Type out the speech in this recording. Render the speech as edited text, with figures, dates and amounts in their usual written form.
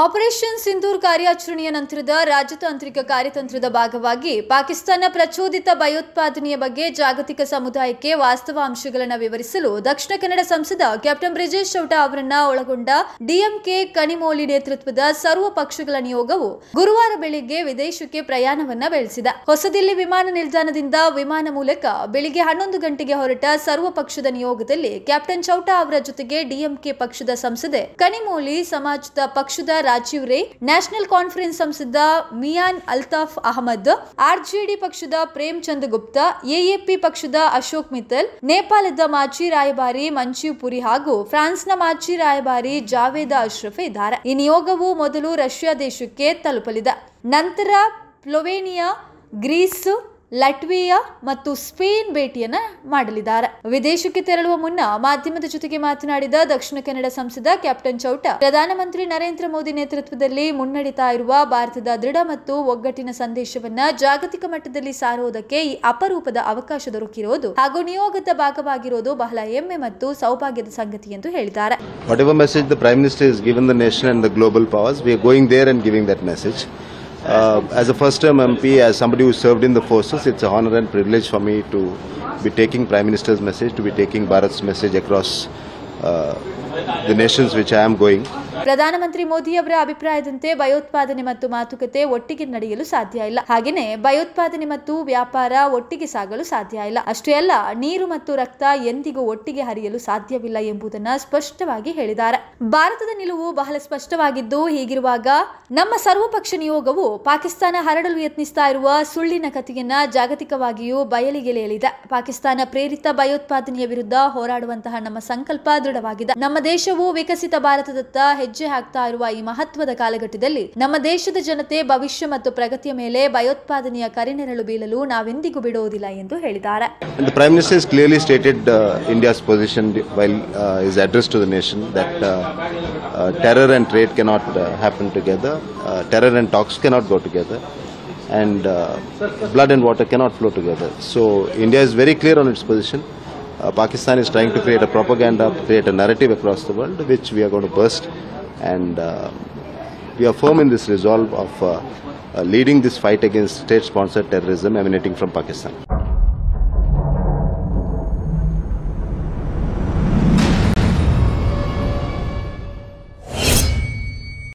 Operation Sindoor ಕಾರ್ಯಾಚರಣೆಯ ನಂತರದ ರಾಜತಾಂತ್ರಿಕ ಕಾರ್ಯತಂತ್ರದ ಭಾಗವಾಗಿ ಪಾಕಿಸ್ತಾನ ಪ್ರಚೋದಿತ ಭಯೋತ್ಪಾದನೆಯ ಬಗ್ಗೆ ಜಾಗತಿಕ ಸಮುದಾಯಕ್ಕೆ ವಾಸ್ತವಾಂಶಗಳನ್ನು ವಿವರಿಸಲು ದಕ್ಷಿಣ ಕನ್ನಡ ಸಂಸದ ಕ್ಯಾಪ್ಟನ್ ಬ್ರಿಜೇಶ್ ಚೌಟ ಅವರನ್ನ ಒಳಗೊಂಡ ಡಿಎಂಕೆ ಕನಿಮೋಳಿ ನೇತೃತ್ವದ ಸರ್ವ ಪಕ್ಷಗಳ ನಿಯೋಗವು ಗುರುವಾರ ಬೆಳಿಗ್ಗೆ ವಿದೇಶಕ್ಕೆ ಪ್ರಯಾಣವನ್ನ ಬೆಳೆಸಿದೆ. ಹೊಸದಿಲ್ಲಿ ವಿಮಾನ ನಿಲ್ದಾಣದಿಂದ ವಿಮಾನ ಮೂಲಕ ಬೆಳಿಗ್ಗೆ 11 ಗಂಟೆಗೆ ಹೊರಟ ಸರ್ವ ಪಕ್ಷದ ನಿಯೋಗದಲ್ಲಿ ಕ್ಯಾಪ್ಟನ್ ಚೌಟ ಅವರ ಜೊತೆಗೆ ಡಿಎಂಕೆ ಪಕ್ಷದ ಸಂಸದೆ ಕನಿಮೋಳಿ, ಸಮಾಜದ ಪಕ್ಷದ ರಾಜೀವ್ ರೇ, ನ್ಯಾಷನಲ್ ಕಾನ್ಫರೆನ್ಸ್ ಸಂಸದ ಮಿಯಾನ್ ಅಲ್ತಾಫ್ ಅಹಮದ್, ಆರ್ಜೆಡಿ ಪಕ್ಷದ ಪ್ರೇಮ್ ಚಂದ್ ಗುಪ್ತಾ, ಎಎಪಿ ಪಕ್ಷದ ಅಶೋಕ್ ಮಿತ್ತಲ್, ನೇಪಾಳದ ಮಾಜಿ ರಾಯಭಾರಿ ಮಂಜೀವ್ ಪುರಿ ಹಾಗೂ ಫ್ರಾನ್ಸ್ನ ಮಾಜಿ ರಾಯಭಾರಿ ಜಾವೇದ ಅಶ್ರಫ್ ಇದ್ದಾರೆ. ಈ ನಿಯೋಗವು ಮೊದಲು ರಷ್ಯಾ ದೇಶಕ್ಕೆ ತಲುಪಲಿದೆ. ನಂತರ ಸ್ಲೋವೇನಿಯಾ, ಗ್ರೀಸ್, ಲಟ್ವಿಯಾ ಮತ್ತು ಸ್ಪೇನ್ ಭೇಟಿಯನ್ನ ಮಾಡಲಿದ್ದಾರೆ. ವಿದೇಶಕ್ಕೆ ತೆರಳುವ ಮುನ್ನ ಮಾಧ್ಯಮದ ಜೊತೆಗೆ ಮಾತನಾಡಿದ ದಕ್ಷಿಣ ಕನ್ನಡ ಸಂಸದ ಕ್ಯಾಪ್ಟನ್ ಚೌಟ, ಪ್ರಧಾನಮಂತ್ರಿ ನರೇಂದ್ರ ಮೋದಿ ನೇತೃತ್ವದಲ್ಲಿ ಮುನ್ನಡೆತಾ ಇರುವ ಭಾರತದ ದೃಢ ಮತ್ತು ಒಗ್ಗಟ್ಟಿನ ಸಂದೇಶವನ್ನ ಜಾಗತಿಕ ಮಟ್ಟದಲ್ಲಿ ಸಾರುವುದಕ್ಕೆ ಈ ಅಪರೂಪದ ಅವಕಾಶ ದೊರಕಿರೋದು ಹಾಗೂ ನಿಯೋಗದ ಭಾಗವಾಗಿರೋದು ಬಹಳ ಹೆಮ್ಮೆ ಮತ್ತು ಸೌಭಾಗ್ಯದ ಸಂಗತಿ ಎಂದು ಹೇಳಿದ್ದಾರೆ. Whatever message the Prime Minister has given the nation and the global powers, we are going there and giving that message. As a first-term MP, as somebody who served in the forces, it's an honor and privilege for me to be taking Prime Minister's message, to be taking Bharat's message across the nations which I am going. ಪ್ರಧಾನಮಂತ್ರಿ ಮೋದಿ ಅವರ ಅಭಿಪ್ರಾಯದಂತೆ ಭಯೋತ್ಪಾದನೆ ಮತ್ತು ಮಾತುಕತೆ ಒಟ್ಟಿಗೆ ನಡೆಯಲು ಸಾಧ್ಯ ಇಲ್ಲ. ಹಾಗೆಯೇ ಭಯೋತ್ಪಾದನೆ ಮತ್ತು ವ್ಯಾಪಾರ ಒಟ್ಟಿಗೆ ಸಾಗಲು ಸಾಧ್ಯ ಇಲ್ಲ. ಅಷ್ಟೇ ಅಲ್ಲ, ನೀರು ಮತ್ತು ರಕ್ತ ಎಂದಿಗೂ ಒಟ್ಟಿಗೆ ಹರಿಯಲು ಸಾಧ್ಯವಿಲ್ಲ ಎಂಬುದನ್ನು ಸ್ಪಷ್ಟವಾಗಿ ಹೇಳಿದ್ದಾರೆ. ಭಾರತದ ನಿಲುವು ಬಹಳ ಸ್ಪಷ್ಟವಾಗಿದ್ದು, ಹೀಗಿರುವಾಗ ನಮ್ಮ ಸರ್ವಪಕ್ಷ ನಿಯೋಗವು ಪಾಕಿಸ್ತಾನ ಹರಡಲು ಯತ್ನಿಸ್ತಾ ಇರುವ ಸುಳ್ಳಿನ ಕಥೆಯನ್ನ ಜಾಗತಿಕವಾಗಿಯೂ ಬಯಲಿಗೆಳೆಯಲಿದೆ. ಪಾಕಿಸ್ತಾನ ಪ್ರೇರಿತ ಭಯೋತ್ಪಾದನೆಯ ವಿರುದ್ಧ ಹೋರಾಡುವಂತಹ ನಮ್ಮ ಸಂಕಲ್ಪ ದೃಢವಾಗಿದೆ. ನಮ್ಮ ದೇಶವು ವಿಕಸಿತ ಭಾರತದತ್ತ ಹೆಜ್ಜೆ ಹಾಕ್ತಾ ಇರುವ ಈ ಮಹತ್ವದ ಕಾಲಘಟ್ಟದಲ್ಲಿ ನಮ್ಮ ದೇಶದ ಜನತೆ ಭವಿಷ್ಯ ಮತ್ತು ಪ್ರಗತಿಯ ಮೇಲೆ ಭಯೋತ್ಪಾದನೆಯ ಕರೆನೆರಳು ಬೀಳಲು ನಾವೆಂದಿಗೂ ಬಿಡುವುದಿಲ್ಲ ಎಂದು ಹೇಳಿದ್ದಾರೆ. The Prime Minister has clearly stated India's position while his address to the nation that terror and trade cannot happen together, terror and talks cannot go together, and blood and water cannot flow together. So India is very clear on its position. Pakistan is trying to create a propaganda, create a narrative across the world, which we are going to burst, and we are firm in this resolve of leading this fight against state-sponsored terrorism emanating from Pakistan.